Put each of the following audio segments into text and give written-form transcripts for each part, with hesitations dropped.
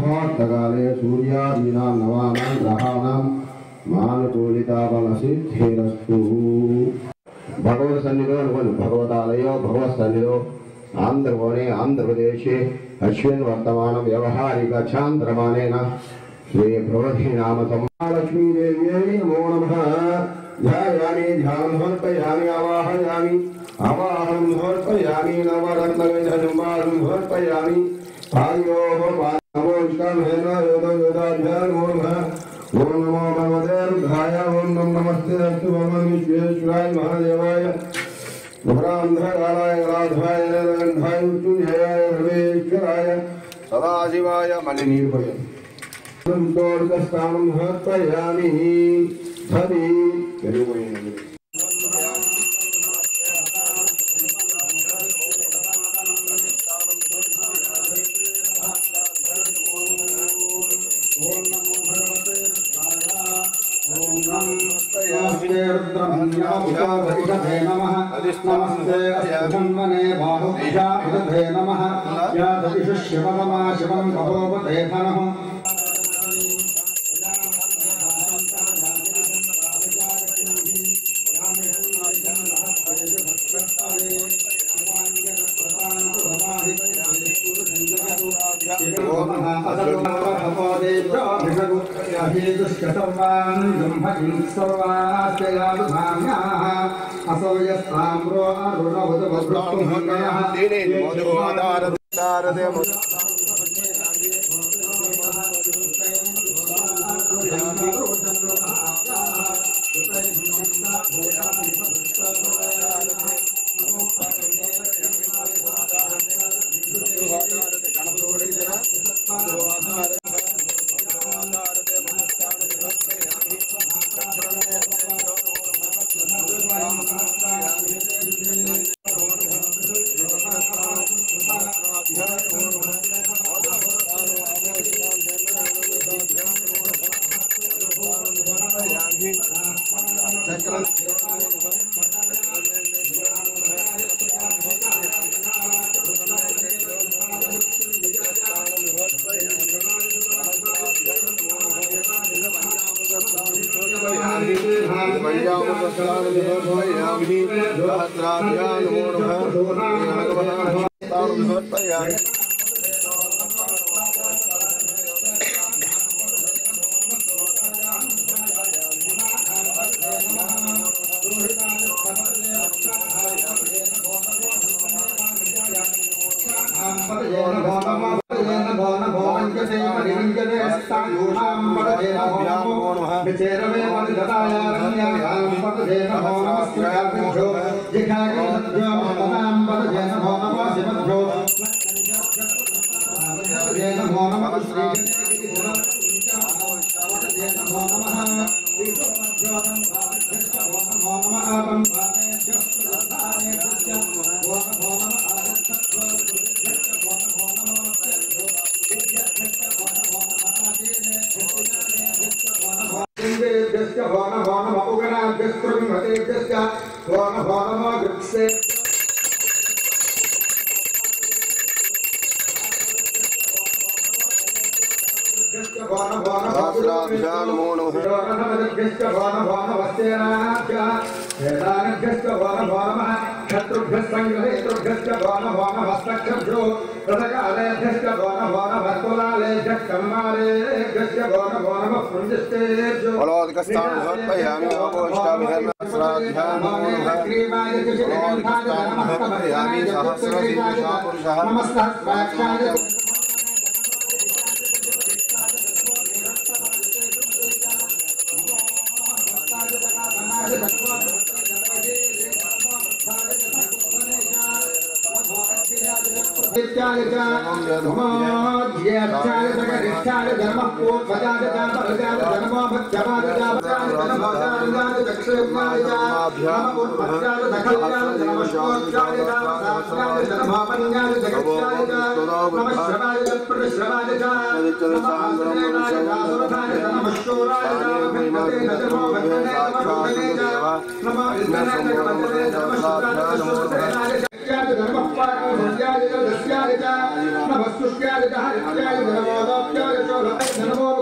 मुहूर्तकाले सूर्यादीनां नवानां ग्रहाणां मानुकूलिताफलसिद्धिरस्तु। भगवत सन्निधो भगवतालयो भगवत सन्निधो आंध्रकोणे आंध्रप्रदेशे अश्विन वर्तमान व्यवहारिक चांद्रमानेन श्री प्रवधि नाम लक्ष्मी देव्यै नमो नमः। ध्यायामि ध्यानं समर्पयामि आवाहयामि आवाहनं समर्पयामि नवरत्नगन्धसंवादं समर्पयामि पायोः पादमोष्टमेन योदाभ्यां नमो नमः। ओम नमो भगवते रुद्राय ओम नमस्ते अस्तु भगवान् विश्वेश्वराय महादेवाय घोरांध्रकालाय राधाय निरंधाय मृत्युंजयाय सर्वेश्वराय सदाशिवाय मणिनिर्भय तोड़कस्तानं समर्पयामि हरि తెలుగుని नमस्ते अस्तुन्वने बाहुभ्याभिदधे नमः। या सतिषु शिवनमा शिवं बहोपते धनः। असौयस्ताम्रो अरुणवदवृत्तुमङ्गलः दीनेन मधु आधारदे धर्मः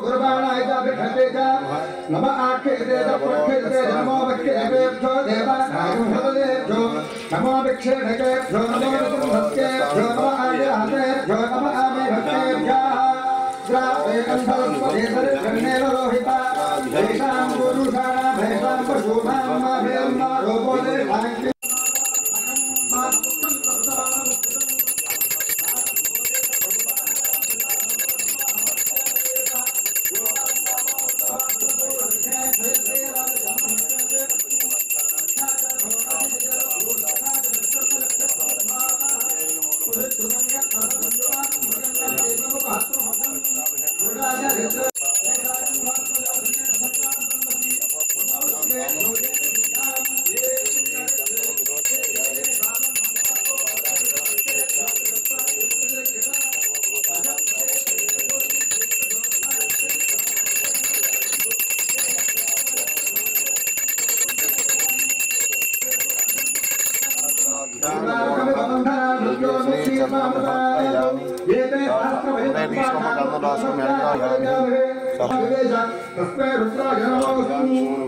गुरुबाणाय च विघ्नते च नम आख्यते च प्रख्यते नमो वक्येभ्यो देवानायभ्यो नमो विक्षेणकेभ्यो नमो ऋतुभक्तेभ्यो नमो आर्यहतेभ्यो नमो आमेभक्तेभ्यः ग्रामे अन्धस्वदेशर्गण्येन रोहिता तेषां पुरुषाणां तेषां पशूनां माभेर्मा रोपोदे भाग्य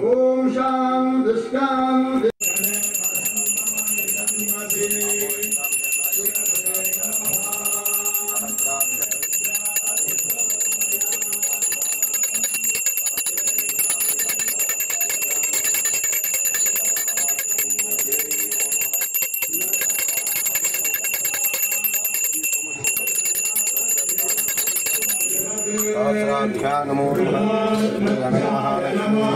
ओम शांति शांति नमो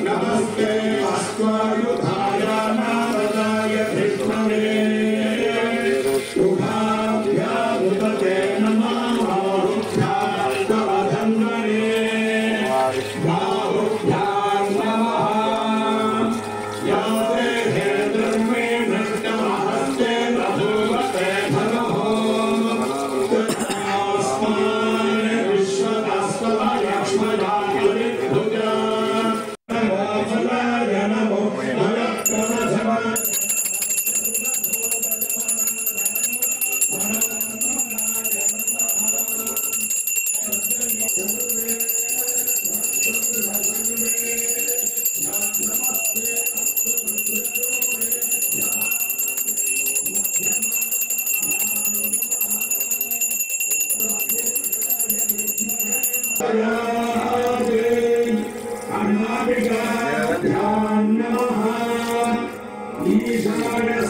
नमस्ते अश्वायुधाय नारदाय विष्णवे शुभाभ्यामुदते नमः बाहुभ्यास्तवधन्वने बाहुभ्यां नमः या ते धर्मे नष्टमहस्ते प्रभुवते भगवो तस्मान् विश्वतस्त्वय लक्ष्मणा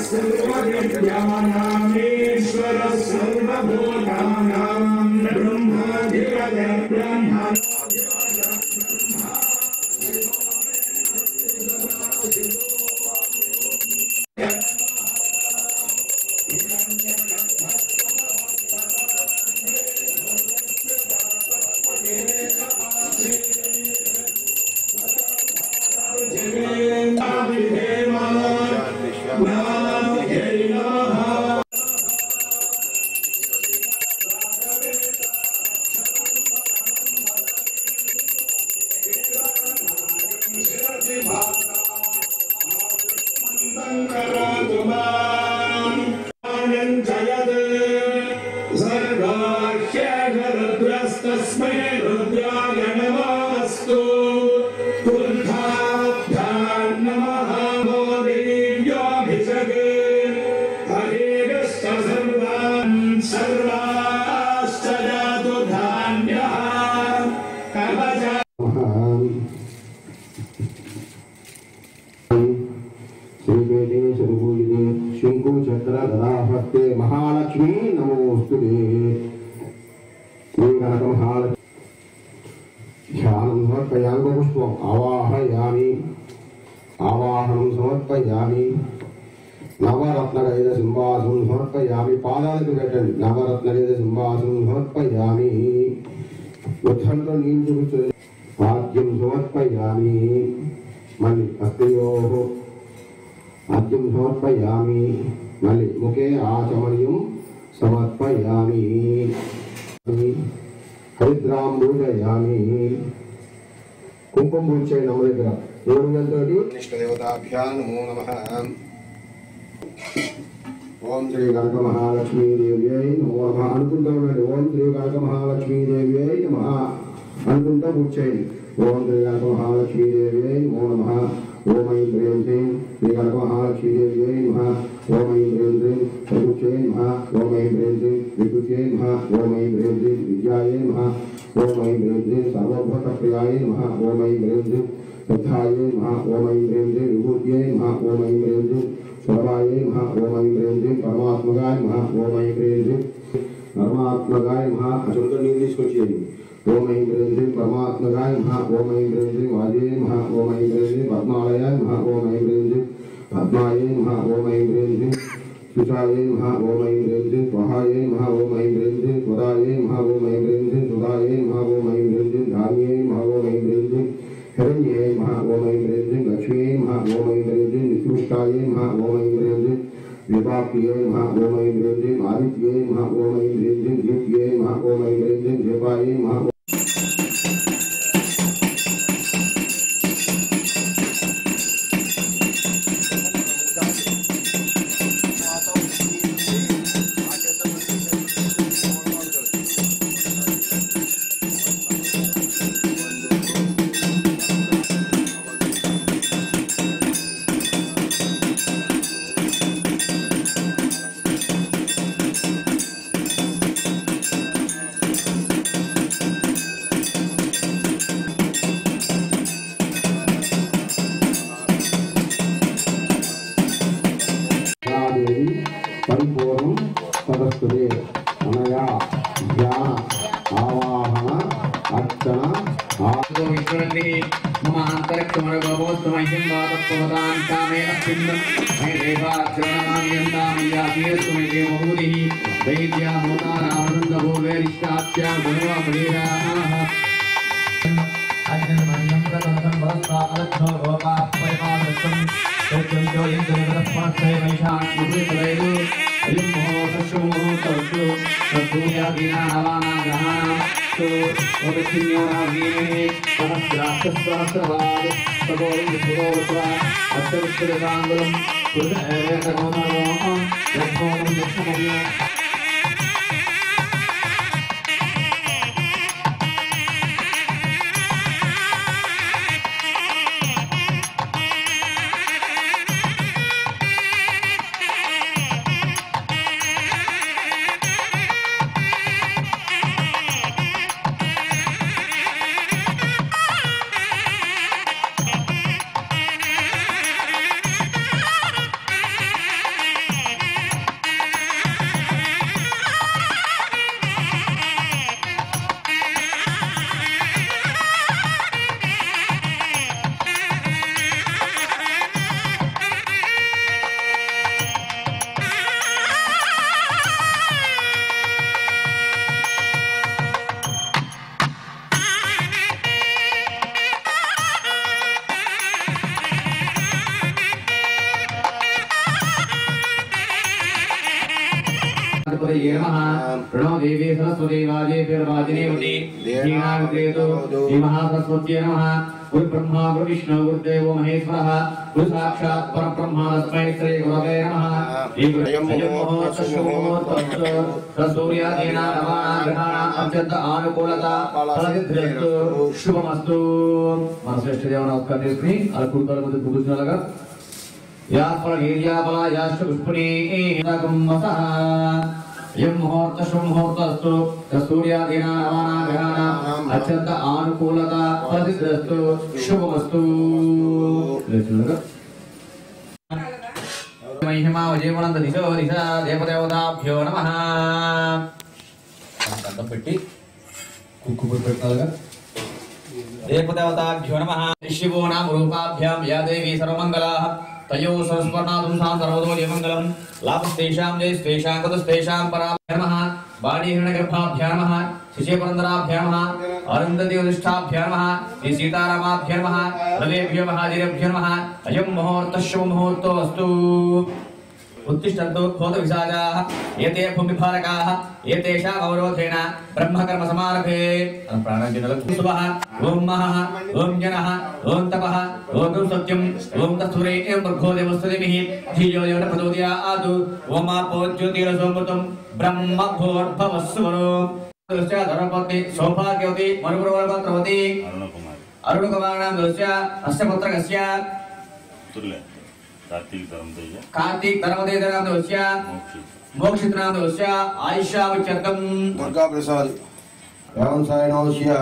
सर्वविद्यानामीश्वर सर्वभूतानां ब्रह्माधिपते ब्रह्मा यत्र गदाहस्ते महालक्ष्मी नमोस्तुते श्रीगणकमहालक्ष्मी ध्यानं समर्पयामि पुष्पम् आवाहयामि आवाहनं समर्पयामि नवरत्नगैर सिंहासनं समर्पयामि पादाలకు పెట్టండి नवरत्नगैर सिंहासनं समर्पयामि ఉత్తరంలో నీళ్ళు చూపించండి ఆద్యం సమర్పయామి మళ్ళీ హస్తయోః ఆద్యం సమర్పయామి మళ్ళీ ముఖే ఆచమనీయం సమర్పయామి హరిద్రాం పూజయామి కుంకుమ పూజ చేయండి అమ్మ దగ్గర ఏడు గంటలకి ఇష్టదేవతాభ్యాం నమో నమః ఓం శ్రీ కనక మహాలక్ష్మీదేవ్యై నమో నమః అనుకుంటూ ఉండండి ఓం శ్రీ కనక మహాలక్ష్మీదేవ్యై నమః అనుకుంటూ పూజ చేయండి ఓం శ్రీ కనక మహాలక్ష్మీదేవ్యై నమో నమః ఓం ఐం హ్రీం శ్రీం శ్రీ కనక మహాలక్ష్మీదేవ్యై నమః ఓం ఐం హ్రీం శ్రీం చతుర్థే నమః ఓం ఐం హ్రీం శ్రీం విద్యుతే నమః ఓం ఐం హ్రీం శ్రీం విద్యాయే నమః ఓం ఐం హ్రీం శ్రీం సర్వభూతప్రియాయే నమః ఓం ఐం హ్రీం శ్రీం సిద్ధాయే నమః ఓం ఐం హ్రీం శ్రీం విభూత్యై నమః ఓం ఐం హ్రీం శ్రీం స్వరాయే నమః ఓం ఐం హ్రీం శ్రీం పరమాత్మగాయ నమః ఓం ఐం హ్రీం శ్రీం పరమాత్మగాయ నమః అచంతో నీళ్ళు తీసుకొచ్చేయండి ఓం ఐం హ్రీం శ్రీం పరమాత్మగాయ నమః ఓం ఐం హ్రీం శ్రీం వాజే నమః ఓం ఐం హ్రీం శ్రీం పద్మాలయాయ నమః ఓం ఐం హ్రీం శ్రీం పద్మాయే నమః ఓం ఐం హ్రీం శ్రీం సుషాయే నమః ఓం ఐం హ్రీం శ్రీం స్వహాయే నమః ఓం ఐం హ్రీం శ్రీం స్వరాయే నమః ఓం ఐం హ్రీం శ్రీం సుధాయే నమః ఓం ఐం హ్రీం శ్రీం ధాన్యే నమః ఓం ఐం హ్రీం శ్రీం हिरण्ये नमः ओम ऐं ह्रीं ह्रीं लक्ष्म्यै नमः ओम ऐं ह्रीं ह्रीं निकृष्टायै नमः ओम ऐं ह्रीं ह्रीं विपाप्ये नमः ओम ऐं ह्रीं ह्रीं आदित्ये नमः ओम ऐं ह्रीं ह्रीं दीप्ये नमः ओम ऐं ह्रीं ह्रीं देवाये नमः परिपूर्णं तदस्तुते अनया ध्यान आवाहन अर्चन आदो विश्वनंदिनी मम आंतरिकमरगोस्तमयं वादत्वदान कामे अस्मिन् मे देवाचरणमायन्तामय्यातीर्तुमे बहुधिः दैत्या मोतारानन्दभूवेरिष्टात्या मनोवा परीराः अज्ञानमन्यं तदर्थं भवत्ता अलक्षो गोपा परिपालयन् तोजो यन्त्रपरस्परस्य वैशाख मुद्रितवैदु अयं मोहसशुमो तोजो तत्पूजादिनावाना ग्रहाणां तो ओदकिन्योरावीने सहस्राक्षसहस्रवाद तपोरिपुरोत्वा अष्टविश्वदाङ्गलं पुरुषेतगोमनो यद्भोगं दक्षमयो प्रणो देवी सरस्वती वाजे वाजिने वटी दीनाग्रेतो महासरस्वत्यै नमः गुरु ब्रह्मा गुरु विष्णु गुरुदेवो महेश्वरः गुरु साक्षात् परब्रह्म तस्मै श्री गुरवे नमः सूर्यादीना नवानाग्रहाणाम् अत्यंत अनुकूलता फलसिद्धिरस्तु शुभमस्तु మన శ్రేష్ఠ దేవ నమస్కారం చేసుకుని అలా కుర్తాల మధ్య కూర్చున్నలాగా या फलगीर्यापला याश्च पुष्पणी कुम्भसः यं मुहूर्त शुभमुहूर्तस्तु कस्तूर्यादीना नवानाग्रहाणाम् अत्यंत अनुकूलता फलसिद्धिरस्तु शुभमस्तु महिमा वजेवनंद दिशो दिशा देवदेवताभ्यो नमः अंतं पेट्टी कुक्कुपुर पेट्टालुगा देवदेवताभ्यो नमः शिवो नाम रूपाभ्यां या देवी सर्वमंगलाः तयो संस्मरणादुं सर्वतो मंगलम लाभस्तेषां जयस्तेषां कतस्तेषां पराभ्यां नमः बाणीहिरण्यगर्भाभ्यां नमः शिशेपुरन्दराभ्यां नमः अरुन्धति वसिष्ठाभ्यां नमः श्री सीतारामाभ्यां नमः रवेभ्यो महाजीरेभ्यो नमः अयं मुहूर्तः शुभमुहूर्तो अस्तु उत्तिष्ठन्तु भूतविशाजाः एते भूमिभारकाः एतेषाम् अवरोधेन ब्रह्मकर्म समारभे प्राणाञ्जनलघुसुभः ॐ महः ॐ जनः ॐ तपः ॐ सत्यम् ॐ तत्सुरे एवं मृगो देवस्तुतिभिः धियो यो न प्रचोदयात् ॐ आपो ज्योतिरसोमृतं ब्रह्म भूर्भुवस्सुवरो दृश्य धर्मपत्नी सौभाग्यवती मनुपुरवरपत्रवती अरुणकुमाराणां दृश्य अस्य पुत्रकस्य कार्तिक धर्मदेव नाम दृश्य मोक्षित नाम दृश्य आयुष्या विचर्कम दुर्गा प्रसाद व्यवसाय नवस्य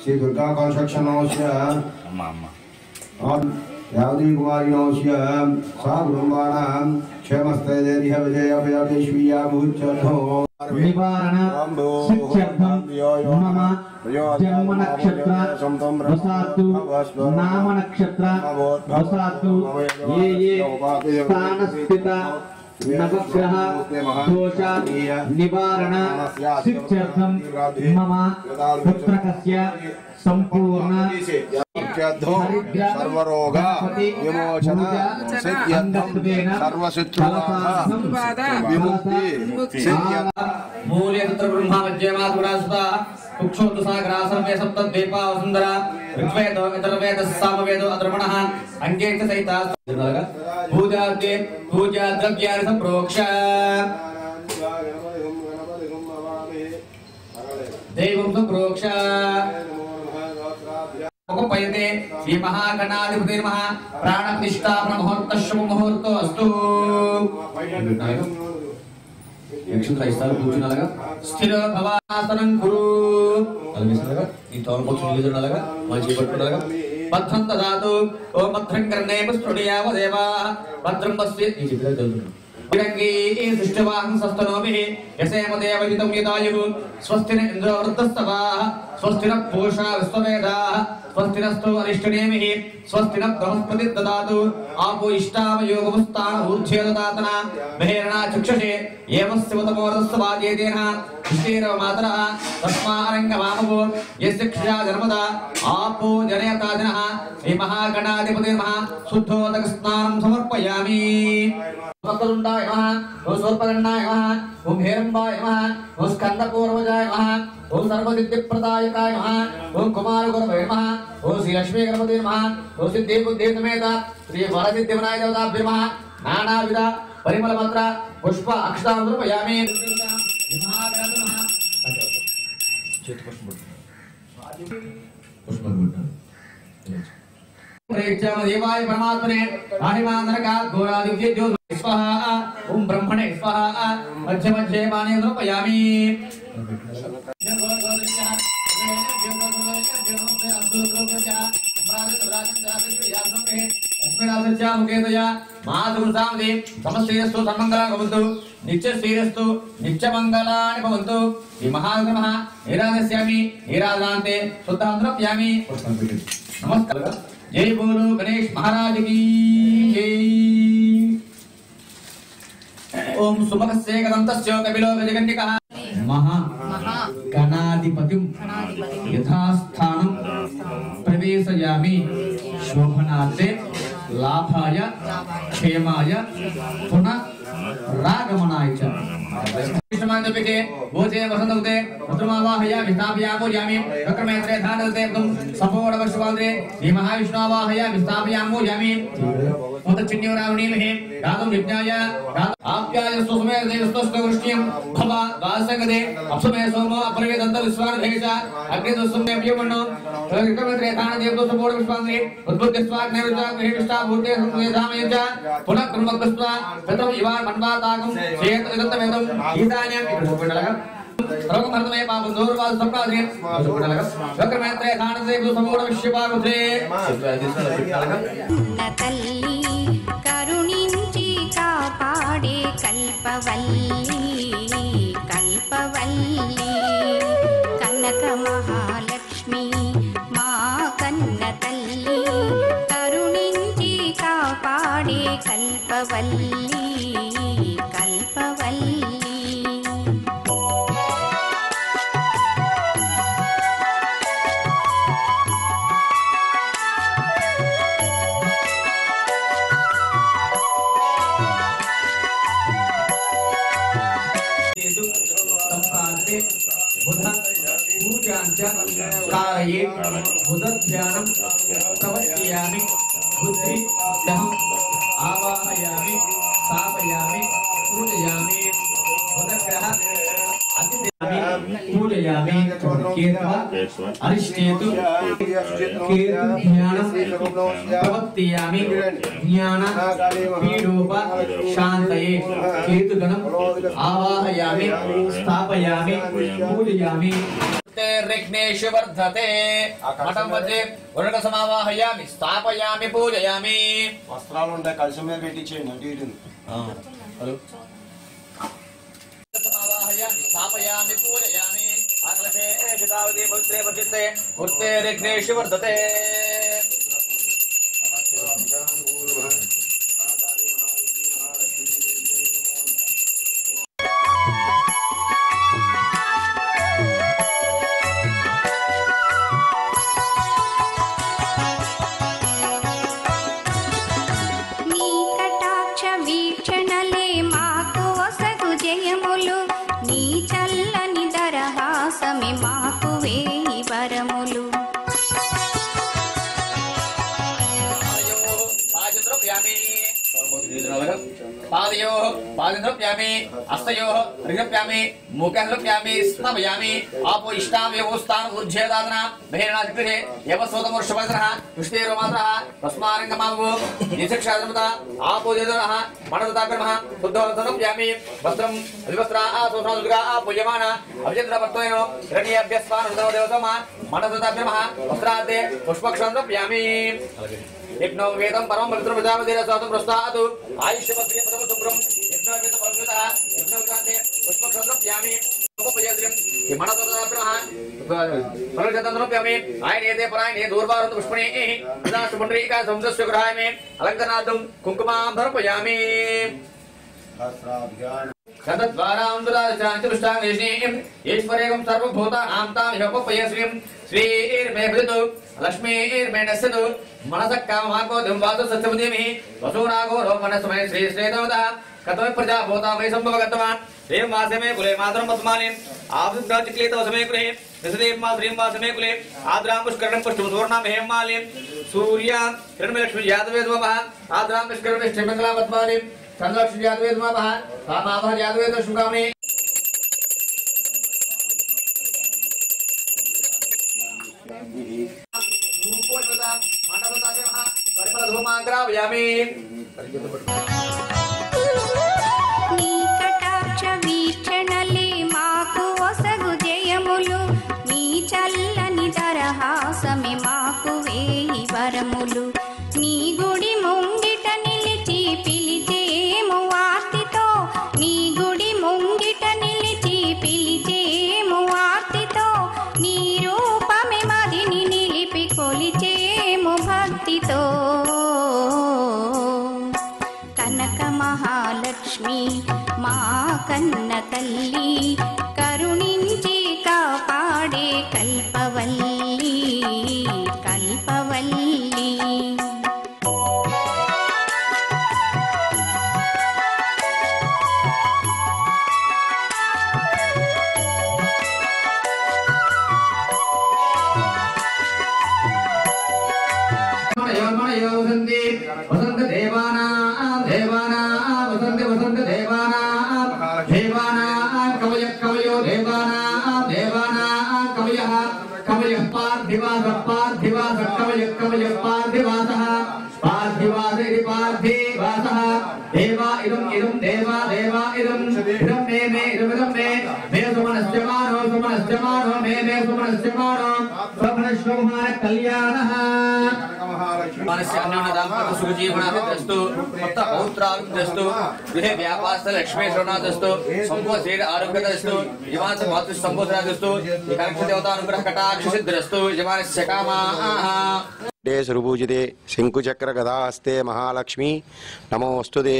श्री दुर्गा कंस्ट्रक्शन नवस्य और यावती कुमारी नवस्य सा ब्रह्माणां क्षेमस्थैर्य विजय अभयदेश्वीया मुहूर्तो निवारण सत्यर्थम मम जन्म नक्षत्र वसातु नाम नक्षत्र वसातु ये स्थान स्थित नवग्रह दोष निवारण सत्यर्थम मम पुत्रकस्य संपूर्ण सर्वरोग विमोचन सिद्ध्यर्थं सर्वशत्रुनाश विमुक्ति सिद्ध्यर्थं मूले तत्र ब्रह्मा मध्यमाधुरासुता कुक्षोतु सागरा सर्वे सप्तद्वीपा वसुन्धरा ऋग्वेदो यजुर्वेदः सामवेदो अधर्वणः अंगे च सहिता पूजा द्रव्यानि सम्प्रोक्ष देवं सम्प्रोक्ष उपपयते श्री महागणाधिपति नमः प्राणप्रतिष्ठापन मुहूर्तः शुभ मुहूर्तो अस्तु यक्षु क्राइस्ताल కూర్చున్నాగా స్థిర భవాసనం కురు అలమిసలాగా ఈ తోలు కూర్చునేలాగా మంచి పట్టులాగా పత్రం దదాతు ఓం పత్రం కర్ణే పుష్పడియావ దేవా పత్రం పస్య ఈ చిత్ర చదువుతున్నాం విరంగి సృష్టవాహం సస్తనోభిః యసేమ దేవజితం యదాయుః స్వస్తిన ఇంద్ర వృత్తస్తవాః స్వస్తిన పూషా విశ్వవేదాః స్వస్తినస్తు అరిష్టనేమిః స్వస్తిన బృహస్పతి దదాతు ఆపో ఇష్టామ యోగముస్తాన ఊర్ధ్యేదదాతన మహేరణ చక్షుషే ఏవస్యవతమోరస్వాదేదేన విశేర మాతరః తస్మారంగమామవో యస్య క్షయా జన్మదా ఆపో జనయతాజనః శ్రీ మహాగణాధిపతి నమః శుద్ధోదక స్నానం సమర్పయామి वक्रतुण्डाय नमः ओम सर्पगण्डाय नमः ओम हेरम्बाय नमः ओम स्कन्दपूर्वजाय नमः ओम सर्वसिद्धिप्रदायकाय नमः ओम कुमारगुरवे नमः ओम श्री लक्ष्मी गणपति नमः ओम सिद्धि बुद्धि समेत श्री वरसिद्धिविनायक देवताभ्यो नमः नानाविध परिमलपत्र पुष्प अक्षतां समर्पयामि प्रेक्षाम देवाय परमात्मने आहिमानरका घोरादिव्य ज्योति स्वाहा ओम ब्रह्मणे स्वाहा मध्य मध्य माने समर्पयामि समस्तस्तु सर्वमंगलानि भवन्तु नित्यश्रीरस्तु नित्यमंगलानि भवन्तु श्री महागणः निरादस्यामि निरादान्ते शुद्धं द्रव्यामि नमस्कार जय बोलो गणेश महाराज की जय ओम सुभगस्य गदन्तस्य कपिलो गजगण्डिकः महा गणाधिपतिं यथास्थानं प्रवेशयामि शोभनार्थे लाभाय क्षेमाय पुनः रागमनाय च समाजपिके भोजे वसन्तौते रुद्रमावाहया विस्थापयामो यामि वक्रमेत्रे धानदते तुम सपोडवर्षवाद्रे श्री महाविष्णुवाहया विस्थापयामो यामि मुतचिन्योरावणीमहे गातुं विज्ञाय आप्याय सुसमे देवस्तोष्टवृष्टिं भवा दासगदे अप्समे सोमो अपरिवेदन्त विश्वार्धेश अग्निदुसुम्ने प्यमनो वक्रमेत्रे धानदेवतो सपोडवर्षवाद्रे उद्बुद्धस्वाग् नैरुजाग् विष्टा भूते संवेधामयच पुनः कर्मकृत्वा ततः इवान् मन्वातागं चेत इदन्तमेदं गीतान्यं विष्णुपण्डलः सर्वमर्दमे पापं दूरवाद सप्ताद्रे विष्णुपण्डलः वक्रमेत्रे धानदेवतो सपोडविश्वपारुधे తల్లి కరుణించి కాపా కల్పవల్లి కల్పవల్లి కనక మహాలక్ష్మి మా కన్న తల్లి కరుణించి కాపాడే కల్పవల్లి కల్పవల్లి बुधध्यानं प्रवक्ष्यामि बुद्धिदहं आवाहयामि स्थापयामि पूजयामि बुधग्रह अतिदेयामि पूजयामि केतुः अरिष्टेतु केतुध्यानं प्रवक्ष्यामि ज्ञान पीडोप शान्तये केतुगणं आवाहयामि स्थापयामि पूजयामि रिग्नेषु वर्धते मठं मध्ये वरुण समावाहयामि स्थापयामि पूजयामि వస్త్రాలు ఉంటాయి కలిసి మీద పెట్టించేయండి అటు ఇటు హలో समावाहयामि स्थापयामि पूजयामि आकलशे गतावति पवित्रे वचित्ते उत्ते रिग्नेषु वर्धते మాకు వేయి వరములు पादयोः पादनृप्यामि हस्तयोः ऋग्नप्यामि मुखनृप्यामि स्नपयामि आपो इष्टां व्यवस्थान ऊर्जेदादना बहिर्नादिगृहे यवसोदमोर्षवदनः पुष्टेरोमात्रः तस्मारङ्गमावो निचक्षादमता आपो देदनः मनोदताभिर्मः शुद्धोदनृप्यामि वस्त्रं विवस्त्रा आसोषणा दुर्गा आपूयमाना अभिचन्द्रवर्तमेनो हिरण्यभ्यस्वान् हृदयदेवतमा मनोदताभिर्मः वस्त्रादे पुष्पक्षादनृप्यामि यज्ञो वेदं परमं पवित्रं प्रजापतिः स्वातं प्रस्तातु आयुष्यवत्रिं प्रथमशुभ्रं यज्ञो वेदं परमविदः यज्ञोकान्ते पुष्पक्षन्द्रप्यामि उपपयद्रिं मनोदताभिर्मः फलजतन्द्रप्यामि आयनेते परायणे दूर्वारुत पुष्पणेः प्रदाष्टपुण्डरीका समुद्रस्य गृहामि अलङ्करणार्थं कुङ्कुमाम्बर्पयामि ईश्वरेकं सर्वभूतानां तां ह्योपयश्रीं श्रीर्मेभृतु लक्ष्मीर्मेणस्यतु मनसः काममाकोदं वासु सत्यमुदेमिः वसूनागो रोमनस्मै श्री श्रीदेवतः कतमे प्रजाभूता मयि सम्भवगतवान् श्रीं वासमे कुले मातरं पद्मानीम् आभृतचिक्लितवसमे कुले निसदेव मा श्रीं वासमे कुले आद्रां पुष्करणं पुष्टं सुवर्णां हेमालीं सूर्यां किरणलक्ष्मी यादवे नमः आद्रां पुष्करणं श्रीमङ्गलां पद्मानीं चन्द्रलक्ष्मी यादवे नमः कामावह यादवे शुभकामने నీ కటాక్ష వీక్షణలే మాకు ఒసగు జయములు నీ చల్లని దరహాసమే మాకు వేయి వరములు నీ గుడి ముంగిట నిలిచి పిలిచేము ఆర్తితో నీ గుడి ముంగిట నిలిచి పిలిచేము ఆర్తితో నీ రూపమే మదిని నిలిపి కొలిచేము భక్తితో కనక మహాలక్ష్మి మా కన్న తల్లి కరుణించి కాపాడే కల్పవల్లి కల్పవల్లి वसंत देवाना देवाना वसंत वसंत देवाना देवाना कवय कवयो देवाना देवाना कवय कवय पार्थिवास पार्थिवास कवय कवय पार्थिवासः पार्थिवासेति पार्थिवासः देवा इदं इदं देवा देवा इदं मे इदं मे सुमनस्य मानो मे सुमनस्य मानो स्वप्नश्वमः कल्याणः మనస్య అన్యోన్యదాంపత్య సుఖజీవనాదస్తు భక్త పౌత్రాదస్తు గృహే వ్యాపారస్థ లక్ష్మీ శ్రవణాదస్తు సంపూర్ణ శరీర ఆరోగ్యదస్తు యజమానస మాతృ సంబోధనాదస్తు ఈ కనక్ష దేవతా అనుగ్రహ కటాక్ష సిద్ధిరస్తు యజమానస్య కామాః సురభూజితే శంకుచక్ర గదాహస్తే మహాలక్ష్మి నమోస్తుతే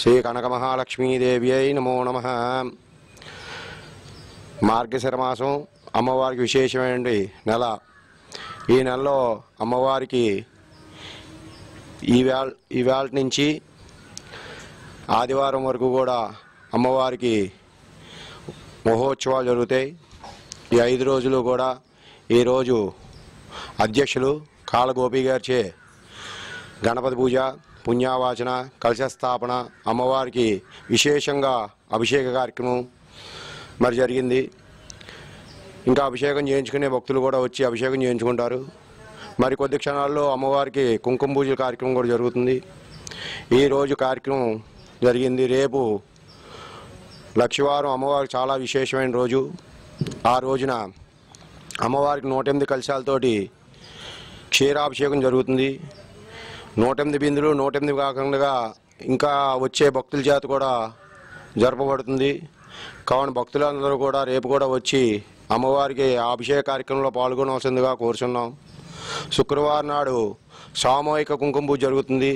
శ్రీ కనక మహాలక్ష్మీదేవ్యై నమో నమః. మార్గశిర మాసం అమ్మవారికి విశేషమైన నెల. ఈ నెలలో అమ్మవారికి ఈవేళ నుంచి ఆదివారం వరకు కూడా అమ్మవారికి మహోత్సవాలు జరుగుతాయి. ఈ 5 రోజులు కూడా ఈరోజు అధ్యక్షులు కాళగోపి గారిచే గణపతి పూజ, పుణ్యావాచన, కలశస్థాపన, అమ్మవారికి విశేషంగా అభిషేక కార్యక్రమం మరి జరిగింది. ఇంకా అభిషేకం చేయించుకునే భక్తులు కూడా వచ్చి అభిషేకం చేయించుకుంటారు. మరి కొద్ది క్షణాల్లో అమ్మవారికి కుంకుమ పూజ కార్యక్రమం కూడా జరుగుతుంది. ఈరోజు కార్యక్రమం జరిగింది. రేపు లక్షవారం అమ్మవారికి చాలా విశేషమైన రోజు. ఆ రోజున అమ్మవారికి 108 కలశాలతోటి క్షీరాభిషేకం జరుగుతుంది. 108 బిందులు 108 కాకుండా ఇంకా వచ్చే భక్తుల చేత కూడా జరపబడుతుంది. కావున భక్తులందరూ కూడా రేపు కూడా వచ్చి అమ్మవారికి అభిషేక కార్యక్రమంలో పాల్గొనవలసిందిగా కోరుచున్నాం. శుక్రవారం నాడు సామూహిక కుంకుమ పూజ జరుగుతుంది.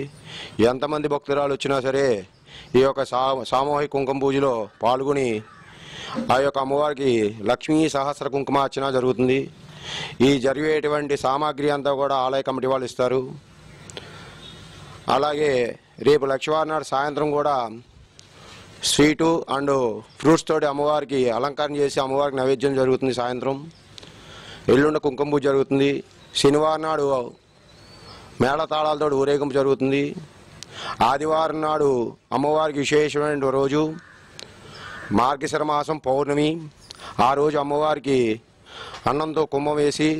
ఎంతమంది భక్తురాలు వచ్చినా సరే ఈ యొక్క సామూహిక కుంకుమ పూజలో పాల్గొని ఆ యొక్క అమ్మవారికి లక్ష్మీ సహస్ర కుంకుమార్చన జరుగుతుంది. ఈ జరిగేటువంటి సామాగ్రి అంతా కూడా ఆలయ కమిటీ వాళ్ళు ఇస్తారు. అలాగే రేపు లక్షవారం నాడు సాయంత్రం కూడా స్వీటు అండ్ ఫ్రూట్స్ తోటి అమ్మవారికి అలంకరణ చేసి అమ్మవారికి నైవేద్యం జరుగుతుంది. సాయంత్రం ఎల్లుండి కుంకుమ పూజ జరుగుతుంది. శనివారం నాడు మేళతాళాలతో ఊరేగింపు జరుగుతుంది. ఆదివారం నాడు అమ్మవారికి విశేషమైన రోజు మార్గశిర మాసం పౌర్ణమి. ఆ రోజు అమ్మవారికి అన్నంతో కుంభం వేసి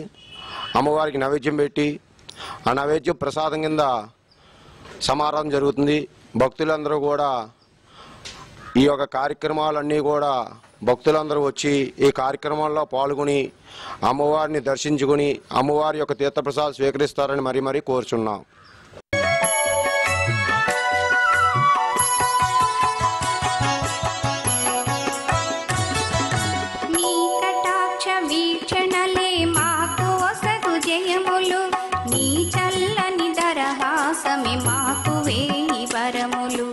అమ్మవారికి నైవేద్యం పెట్టి ఆ నైవేద్యం ప్రసాదం కింద సమారాధన జరుగుతుంది. భక్తులందరూ కూడా ఈ యొక్క కార్యక్రమాలన్నీ కూడా భక్తులందరూ వచ్చి ఈ కార్యక్రమాల్లో పాల్గొని అమ్మవారిని దర్శించుకుని అమ్మవారి యొక్క తీర్థప్రసాదం స్వీకరిస్తారని మరీ కోరుచున్నాం. నీ కటాక్ష వీక్షణలే మాకు ఒసగు జయములు, నీ చల్లని దరహాసమే మాకు వేయి వరములు.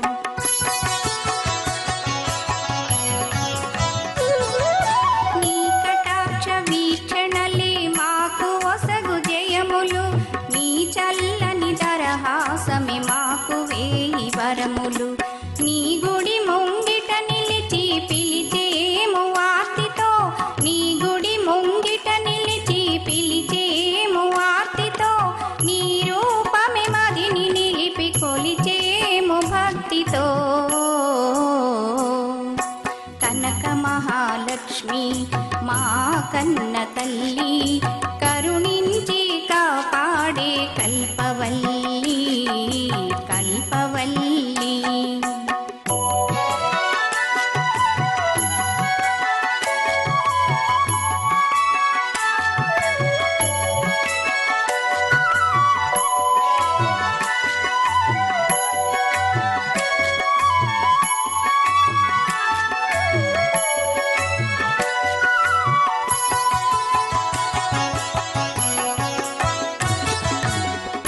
నీ కటాక్ష వీక్షణలే మాకు ఒసగు జయములు, నీ చల్లని దరహాసమే మాకు వేయి వరములు. నీ గుడి ముంగిట నిలిచి పిలిచేము ఆర్తితో, నీ గుడి ముంగిట నిలిచి పిలిచేము ఆర్తితో, నీ రూపమే మదిని నిలిపి కొలిచేము భక్తితో. కనక మహాలక్ష్మి మా కన్న తల్లి, కరుణించి కాపాడే కల్పవల్లి కల్పవల్లి.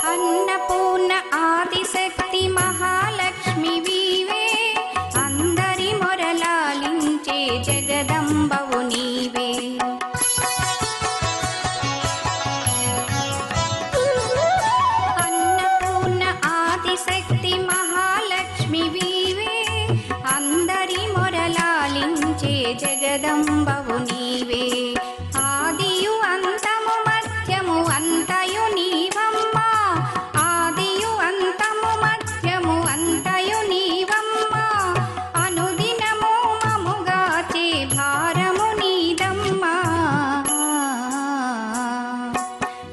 అన్నపూర్ణ ఆదిశక్తి మహాలక్ష్మి వీవే, అందరి మొరలాలించే జగదంబవు నీవే. అన్నపూర్ణ ఆదిశక్తి మహాలక్ష్మి వీవే, అందరి మొరలాలించే జగదంబవు నీవే. ఆదియు అంతము మధ్యము అంతయు నీవమ్మ, ఆదియు అంతము మధ్యము అంతయు నీవమ్మ. అనుదినము మముగాచే భారము నీదమ్మ.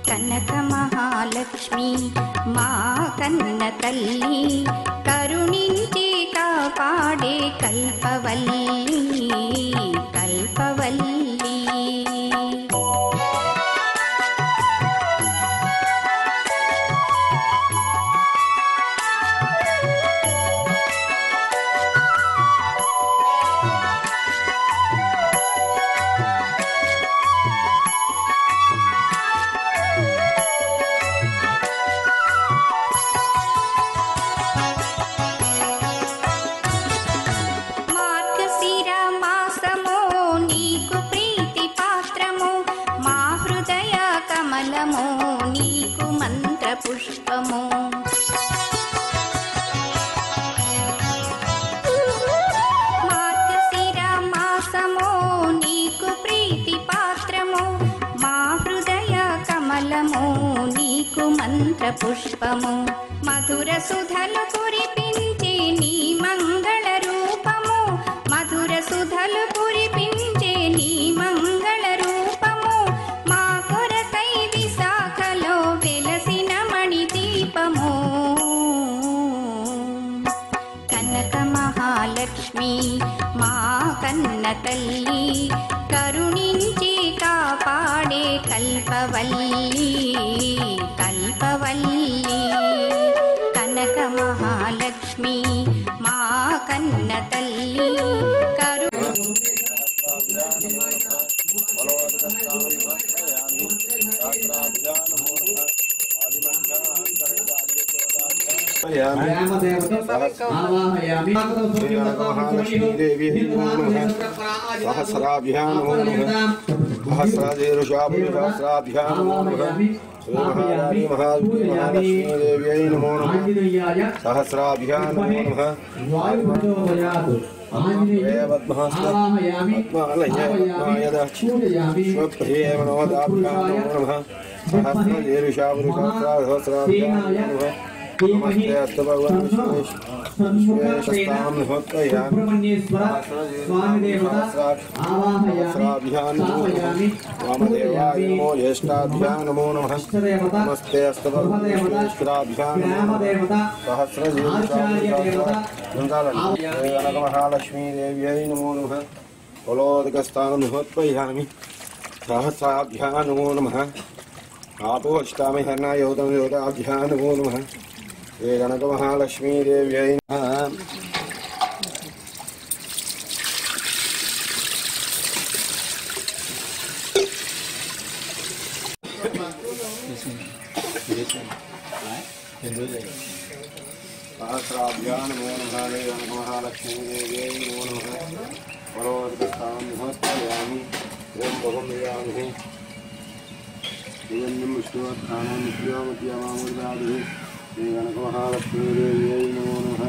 కనక మహాలక్ష్మి మా కన్న తల్లి, కరుణించి కాపాడే కల్పవల్లి కల్పవల్లి. పుష్పము మధుర సుధలు కురిపించే నీ మంగళ రూపము మధుర సుధలు కురిపించే నీ మంగళ రూపము మా కొరకై విశాఖలో వెలసిన మణి దీపము కనక మహాలక్ష్మి మా కన్న తల్లి కరుణించి కాపాడే కల్పవల్లి కల్పవల్లి కనక మహాలక్ష్మి మా కన్న తల్లి సుబ్రహ్మణ్యేశ్వర స్వామి దేవత ఆవాహయామి వామదేవాయ నమో జ్యేష్ఠాభ్యాం నమో నమః నమస్తే అస్తభ్యాం మహాలక్ష్మీదేవ్యై నమో నమః కులోదకస్థానం నిహోత్పయామి సహస్రాభ్యాం నమో నమః ఆపోష్టామి హర్ణయోదం యోదాభ్యాం నమో నమః శ్రీ గణక మహాలక్ష్మీదేవ్యై నమః सहस्राभ्यां नमो नमः गणक महालक्ष्मीदेव्यै नमो नमः परोदकस्थानं निहत्यामि ओं भगवन्यामि दिव्यं विष्णुवत्थानं नित्योमत्यामामुदादिः श्री गणक महालक्ष्मीदेव्यै नमो नमः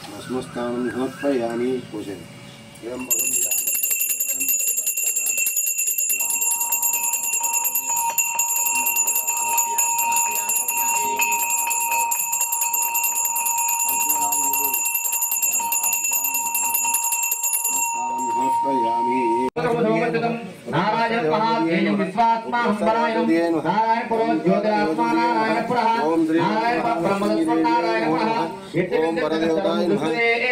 भस्मस्थानं निहत्यामि पूजयामि एवं नारायण महादेव विश्वात्मा नारायण नारायण पुरो ज्योतिरात्मा नारायण पुरः नारायण ब्रह्मदत्व नारायण पुरः ओम परदेवताय नमः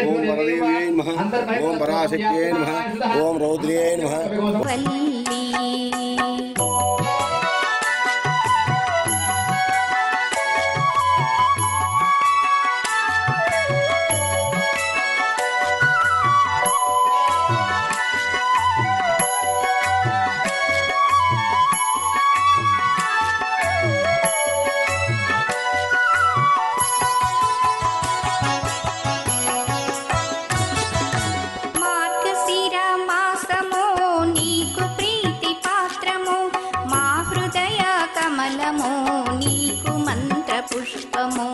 ओम परदेव्यै नमः ओम पराशक्त्यै नमः ओम रौद्र्यै नमः నీకు మంత్ర పుష్పము